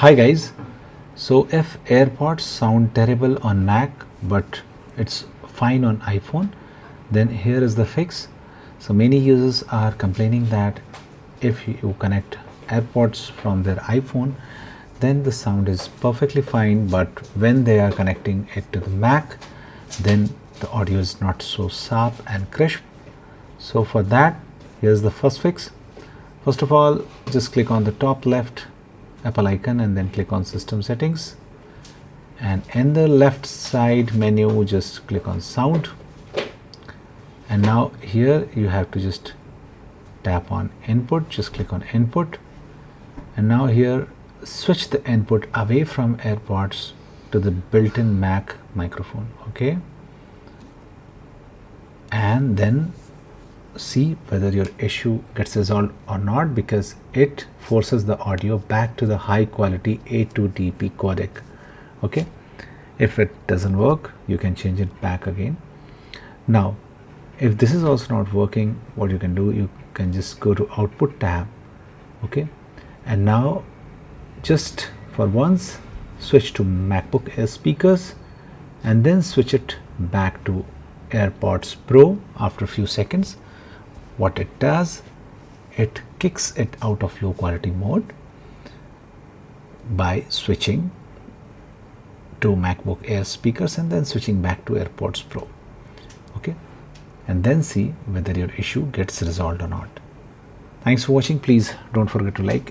Hi guys, so if AirPods sound terrible on Mac but it's fine on iPhone, then here is the fix. So many users are complaining that if you connect AirPods from their iPhone, then the sound is perfectly fine, but when they are connecting it to the Mac, then the audio is not so sharp and crisp. So for that, here's the first fix. First of all, just click on the top left Apple icon and then click on System Settings, and in the left side menu just click on Sound, and now here you have to just tap on Input, just click on Input, and now here switch the input away from AirPods to the built-in Mac microphone. Okay, and then see whether your issue gets resolved or not, because it forces the audio back to the high quality A2DP codec. Okay, if it doesn't work, you can change it back again. Now if this is also not working, what you can do, you can just go to Output tab. Okay, and now just for once switch to MacBook Air speakers and then switch it back to AirPods Pro. After a few seconds, what it does, it kicks it out of low quality mode by switching to MacBook Air speakers and then switching back to AirPods Pro. Okay, and then see whether your issue gets resolved or not. Thanks for watching. Please don't forget to like and